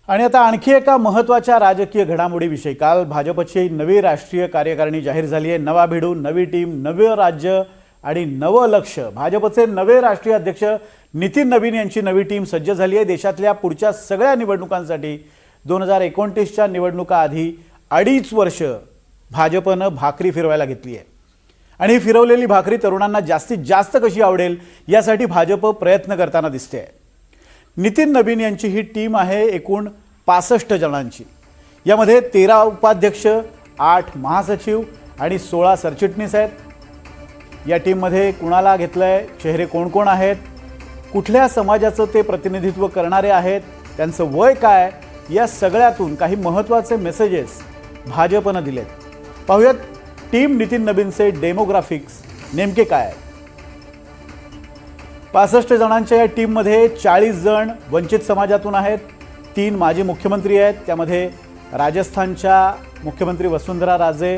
आणि आता आणखी एका महत्त्वाच्या राजकीय घडामोडीविषयी काल भाजपची नवी राष्ट्रीय कार्यकारिणी जाहीर झाली आहे। नवा भिडू, नवी टीम, नवे राज्य आणि नवं लक्ष। भाजपचे नवे राष्ट्रीय अध्यक्ष नितीन नवीन यांची नवी टीम सज्ज झाली आहे। देशातल्या पुढच्या सगळ्या निवडणुकांसाठी 2029च्या निवडणुका आधी 2.5 वर्ष भाजपने भाकरी फिरवायला घेतली आहे आणि ही फिरवलेली भाकरी तरुणांना जास्तीत जास्त कशी आवडेल यासाठी भाजप प्रयत्न करताना दिसते आहे। नितीन नवीन यांची ही टीम आहे एकूण 65 जणांची। यामध्ये 13 उपाध्यक्ष, 8 महासचिव आणि 16 सरचिटणीस आहेत। या टीममध्ये कुणाला घेतलंय, चेहरे कोण कोण आहेत, कुठल्या समाजाचं ते प्रतिनिधित्व करणारे आहेत, त्यांचं वय काय, या सगळ्यातून काही महत्त्वाचे मेसेजेस भाजपने दिलेत। पाहूयात टीम नितीन नवीनचे डेमोग्राफिक्स नेमके काय आहेत। 65 जणांच्या या टीममध्ये 40 जण वंचित समाजातून आहेत, 3 माजी मुख्यमंत्री आहेत। त्यामध्ये राजस्थानच्या मुख्यमंत्री वसुंधरा राजे,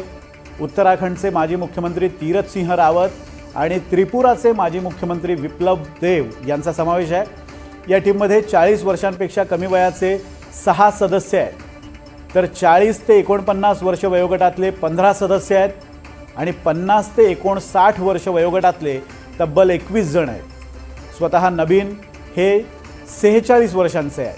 उत्तराखंडचे माजी मुख्यमंत्री तीरथ सिंह रावत आणि त्रिपुराचे माजी मुख्यमंत्री विप्लव देव यांचा समावेश आहे। या टीममध्ये 40 वर्षांपेक्षा कमी वयाचे 6 सदस्य आहेत, तर 40 ते 49 वर्ष वयोगटातले 15 सदस्य आहेत आणि 50 ते 59 वर्ष वयोगटातले तब्बल 21 जण आहेत। स्वतः नवीन हे 46 वर्षांचे आहेत।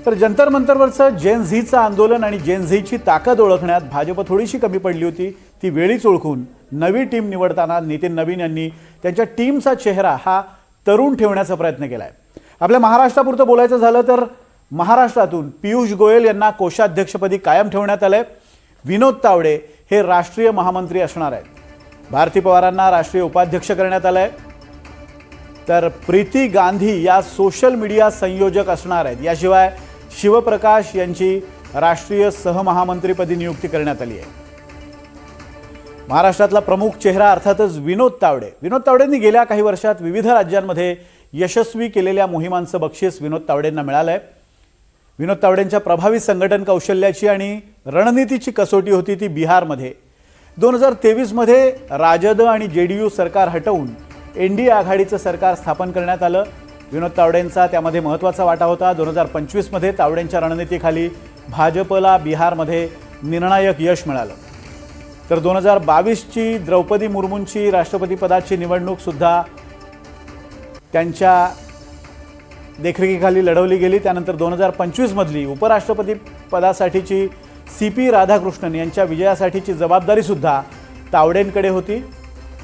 तर जंतर मंतरवरचं जेन झीचं आंदोलन आणि जेन झीची ताकद ओळखण्यात भाजप थोडीशी कमी पडली होती। ती वेळीच ओळखून नवी टीम निवडताना नितीन नवीन यांनी त्यांच्या टीमचा चेहरा हा तरुण ठेवण्याचा प्रयत्न केला आहे। आपल्या महाराष्ट्रापुरतं बोलायचं झालं तर महाराष्ट्रातून पियुष गोयल यांना कोषाध्यक्षपदी कायम ठेवण्यात आलंय। विनोद तावडे हे राष्ट्रीय महामंत्री असणार आहेत। भारती पवारांना राष्ट्रीय उपाध्यक्ष करण्यात आलंय, तर प्रीती गांधी या सोशल मीडिया संयोजक असणार आहेत। याशिवाय शिवप्रकाश यांची राष्ट्रीय सहमहामंत्रीपदी नियुक्ती करण्यात आली आहे। महाराष्ट्रातला प्रमुख चेहरा अर्थातच विनोद तावडे। विनोद तावडेंनी गेल्या काही वर्षात विविध राज्यांमध्ये यशस्वी केलेल्या मोहिमांचं बक्षीस विनोद तावडेंना मिळालंय। विनोद तावडेंच्या प्रभावी संघटन कौशल्याची आणि रणनीतीची कसोटी होती ती बिहारमध्ये। 2023 मध्ये राजद आणि जेडीयू सरकार हटवून एनडीए आघाडीचं सरकार स्थापन करण्यात आलं। विनोद तावडेंचा त्यामध्ये महत्त्वाचा वाटा होता। 2025 मध्ये तावडेंच्या रणनीतीखाली भाजपला बिहारमध्ये निर्णायक यश मिळालं। तर 2022ची द्रौपदी मुर्मूंची राष्ट्रपतीपदाची निवडणूक सुद्धा त्यांच्या देखरेखीखाली लढवली गेली। त्यानंतर 2025 मधली उपराष्ट्रपती पदासाठीची CP राधाकृष्णन यांच्या विजयासाठीची जबाबदारी सुद्धा तावडेंकडे होती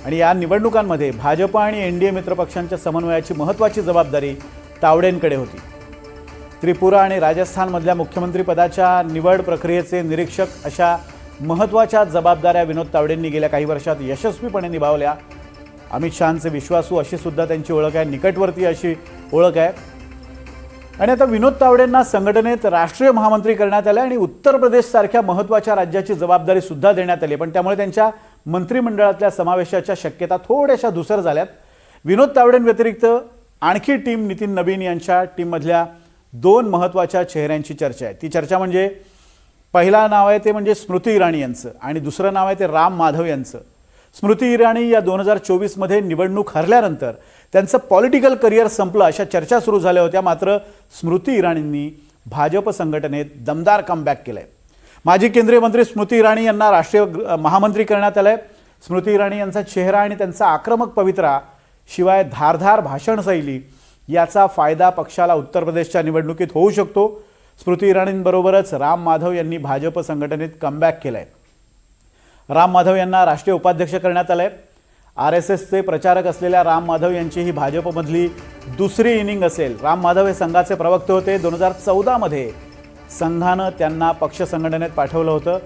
आणि या निवडणुकांमध्ये भाजप आणि एनडीए मित्रपक्षांच्या समन्वयाची महत्त्वाची जबाबदारी तावडेंकडे होती। त्रिपुरा आणि राजस्थानमधल्या मुख्यमंत्रीपदाच्या निवड प्रक्रियेचे निरीक्षक अशा महत्त्वाच्या जबाबदाऱ्या विनोद तावडेंनी गेल्या काही वर्षात यशस्वीपणे निभावल्या। अमित शहांचे विश्वासू अशी सुद्धा त्यांची ओळख आहे, निकटवर्ती अशी ओळख आहे। आणि आता विनोद तावडेंना संघटनेत राष्ट्रीय महामंत्री करण्यात आले आणि उत्तर प्रदेशसारख्या महत्त्वाच्या राज्याची जबाबदारी सुद्धा देण्यात आली, पण त्यामुळे त्यांच्या मंत्रिमंडळातल्या समावेशाच्या शक्यता थोड्याशा धुसर झाल्यात। विनोद तावडेंव्यतिरिक्त आणखी टीम नितीन नवीन यांच्या टीममधल्या 2 महत्त्वाच्या चेहऱ्यांची चर्चा आहे। ती चर्चा म्हणजे पहिला नाव आहे ते म्हणजे स्मृती इराणी यांचं आणि दुसरं नाव आहे ते राम माधव यांचं। स्मृती इराणी या 2024 मध्ये निवडणूक हरल्यानंतर त्यांचं पॉलिटिकल करिअर संपलं अशा चर्चा सुरू झाल्या होत्या। मात्र स्मृती इराणींनी भाजप संघटनेत दमदार कमबॅक केलंय। माजी केंद्रीय मंत्री स्मृती इराणी यांना राष्ट्रीय महामंत्री करण्यात आलंय। स्मृती इराणी यांचा चेहरा आणि त्यांचा आक्रमक पवित्रा शिवाय धारधार भाषण शैली याचा फायदा पक्षाला उत्तर प्रदेशच्या निवडणुकीत होऊ शकतो। स्मृती इराणींबरोबरच राम माधव यांनी भाजप संघटनेत कमबॅक केलंय। राम माधव यांना राष्ट्रीय उपाध्यक्ष करण्यात आलंय। RSSचे प्रचारक असलेल्या राम माधव यांची ही भाजपमधली दुसरी इनिंग असेल। राम माधव हे संघाचे प्रवक्ते होते। 2014 मध्ये संघानं त्यांना पक्ष संघटनेत पाठवलं होतं।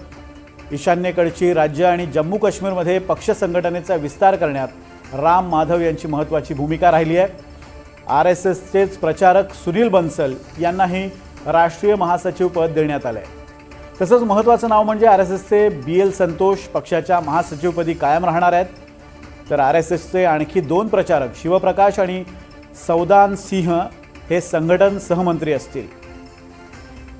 ईशान्येकडची राज्य आणि जम्मू काश्मीरमध्ये पक्ष संघटनेचा विस्तार करण्यात राम माधव यांची महत्त्वाची भूमिका राहिली आहे। RSSचेच प्रचारक सुनील बन्सल यांनाही राष्ट्रीय महासचिव पद देण्यात आलं आहे। तसंच महत्त्वाचं नाव म्हणजे RSSचे BL संतोष पक्षाच्या महासचिवपदी कायम राहणार आहेत। तर RSSचे आणखी 2 प्रचारक शिवप्रकाश आणि सौदान सिंह हे संघटन सहमंत्री असतील।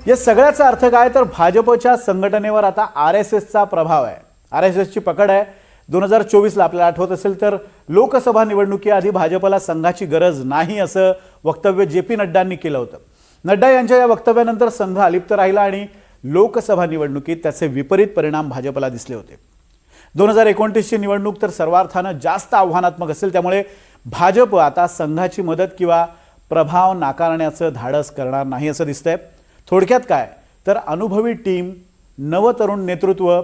या सगळ्याचा अर्थ काय तर भाजपच्या संघटनेवर आता RSSचा प्रभाव आहे। RSSची पकड आहे। 2024ला आपल्याला आठवत असेल तर लोकसभा निवडणुकीआधी भाजपला संघाची गरज नाही असं वक्तव्य JP नड्डांनी केलं होतं। नड्डा यांच्या या वक्तव्यानंतर संघ अलिप्त राहिला आणि लोकसभा निवडणुकीत त्याचे विपरीत परिणाम भाजपला दिसले होते. 2029ची निवडणूक तर सर्वार्थानं जास्त आव्हानात्मक असेल, त्यामुळे भाजप आता संघाची मदत किंवा प्रभाव नाकारण्याचं धाडस करणार नाही असं दिसतंय. थोडक्यात काय तर अनुभवी टीम, नवतरुण नेतृत्व,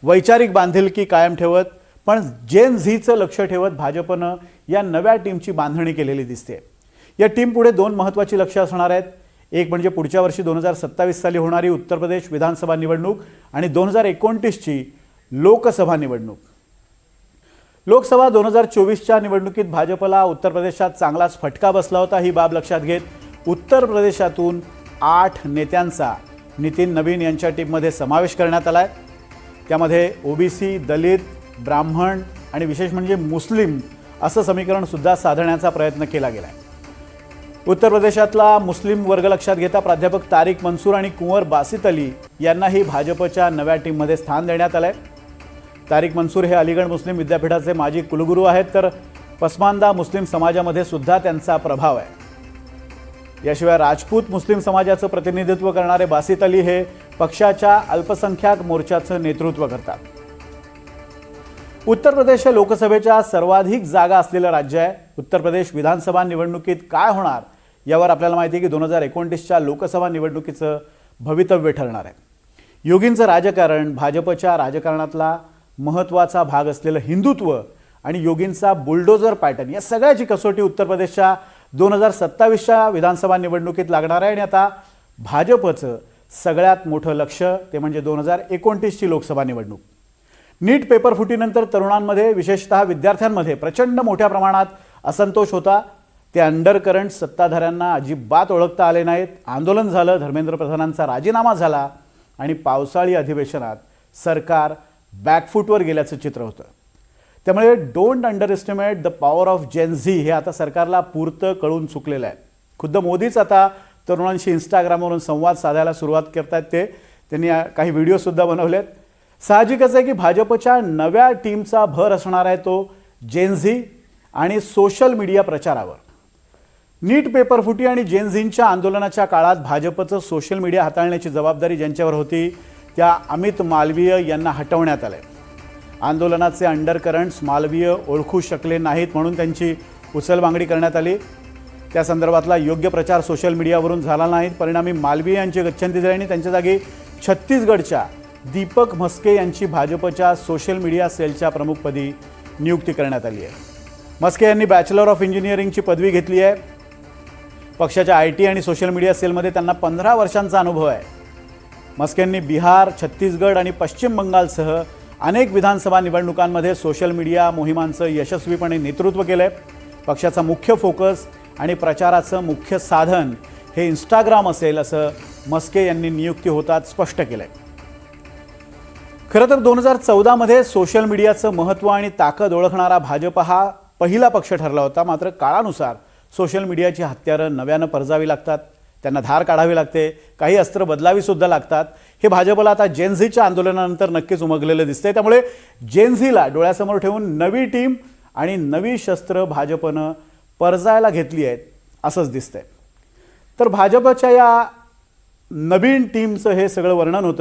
वैचारिक बांधिलकी कायम ठेवत पण जेन झीचं लक्ष ठेवत भाजपनं या नव्या टीमची बांधणी केलेली दिसते. या टीम पुढे दोन महत्त्वाची लक्ष्य असणार आहेत. एक म्हणजे पुढच्या वर्षी 2027 साली होणारी उत्तर प्रदेश विधानसभा निवडणूक आणि 2029ची लोकसभा निवडणूक. लोकसभा 2024च्या निवडणुकीत भाजपला उत्तर प्रदेशात चांगलाच फटका बसला होता. ही बाब लक्षात घेत उत्तर प्रदेशातून 8 नेत्यांचा नितीन नवीन यांच्या टीममध्ये समावेश करण्यात आला आहे. त्यामध्ये ओबीसी, दलित, ब्राह्मण आणि विशेष म्हणजे मुस्लिम असं समीकरणसुद्धा साधण्याचा प्रयत्न केला गेला आहे. उत्तर प्रदेशातला मुस्लिम वर्ग लक्षात घेता प्राध्यापक तारिक मंसूर आणि कुंवर बासित अली यांनाही भाजपच्या नव्या टीममध्ये स्थान देण्यात आलं आहे. तारिक मंसूर हे अलीगढ मुस्लिम विद्यापीठाचे माजी कुलगुरू आहेत, तर पसमानदा मुस्लिम समाजामध्ये सुद्धा त्यांचा प्रभाव आहे. याशिवाय राजपूत मुस्लिम समाजाचं प्रतिनिधित्व करणारे बासित अली हे पक्षाच्या अल्पसंख्याक मोर्चाचं नेतृत्व करतात. उत्तर प्रदेश हे लोकसभेच्या सर्वाधिक जागा असलेलं राज्य आहे. उत्तर प्रदेश विधानसभा निवडणुकीत काय होणार यावर आपल्याला माहिती आहे की 2029च्या लोकसभा निवडणुकीचं भवितव्य ठरणार आहे. योगींचं राजकारण, भाजपच्या राजकारणातला महत्त्वाचा भाग असलेलं हिंदुत्व आणि योगींचा बुलडोजर पॅटर्न या सगळ्याची कसोटी उत्तर प्रदेशच्या 2027च्या विधानसभा निवडणुकीत लागणार आहे. आणि आता भाजपचं सगळ्यात मोठं लक्ष ते म्हणजे 2029ची लोकसभा निवडणूक. नीट पेपर फुटीनंतर तरुणांमध्ये विशेषतः विद्यार्थ्यांमध्ये प्रचंड मोठ्या प्रमाणात असंतोष होता. ते अंडरकरंट सत्ताधाऱ्यांना अजिबात ओळखता आले नाहीत. आंदोलन झालं, धर्मेंद्र प्रधानांचा राजीनामा झाला आणि पावसाळी अधिवेशनात सरकार बॅकफूटवर गेल्याचं चित्र होतं. त्यामुळे don't underestimate the power of Gen Z हे आता सरकारला पुरतं कळून चुकलेलं आहे. खुद्द मोदीच आता तरुणांशी इंस्टाग्रामवरून संवाद साधायला सुरुवात करतायत. त्यांनी काही व्हिडिओसुद्धा बनवलेत. साहजिकच आहे की भाजपच्या नव्या टीमचा भर असणार आहे तो जेन झी आणि सोशल मीडिया प्रचारावर. नीट पेपर फुटी आणि जेन झींच्या आंदोलनाच्या काळात भाजपचं सोशल मीडिया हाताळण्याची जबाबदारी ज्यांच्यावर होती त्या अमित मालवीय यांना हटवण्यात आले. आंदोलनाचे अंडरकरंट्स मालवीय ओळखू शकले नाहीत म्हणून त्यांची उचलबांगडी करण्यात आली. त्या संदर्भातला योग्य प्रचार सोशल मीडियावरून झाला नाही. परिणामी मालवीय यांची गच्छंती झाली आणि त्यांच्या जागी छत्तीसगडच्या दीपक म्हस्के यांची भाजपच्या सोशल मीडिया सेलच्या प्रमुखपदी नियुक्ती करण्यात आली आहे. म्हस्के यांनी बॅचलर ऑफ इंजिनिअरिंगची पदवी घेतली आहे. पक्षाच्या IT आणि सोशल मीडिया सेलमध्ये त्यांना 15 वर्षांचा अनुभव आहे. म्हस्केंनी बिहार, छत्तीसगड आणि पश्चिम बंगालसह अनेक विधानसभा निवडणुकांमध्ये सोशल मीडिया मोहिमांचं यशस्वीपणे नेतृत्व केलं आहे. पक्षाचा मुख्य फोकस आणि प्रचाराचं मुख्य साधन हे इंस्टाग्राम असेल असं म्हस्के यांनी नियुक्ती होताच स्पष्ट केलं आहे. खरं तर 2014मध्ये सोशल मीडियाचं महत्त्व आणि ताकद ओळखणारा भाजप हा पहिला पक्ष ठरला होता. मात्र काळानुसार सोशल मीडियाची हत्यारं नव्यानं परजावी लागतात, त्यांना धार काढावी लागते, काही अस्त्र बदलावीसुद्धा लागतात. हे भाजपला आता जेन झीच्या आंदोलनानंतर नक्कीच उमगलेलं दिसतंय. त्यामुळे जेन झीला डोळ्यासमोर ठेवून नवी टीम आणि नवी शस्त्र भाजपनं परजायला घेतली आहेत असंच दिसतंय. तर भाजपच्या या नवीन टीमचं हे सगळं वर्णन होतं.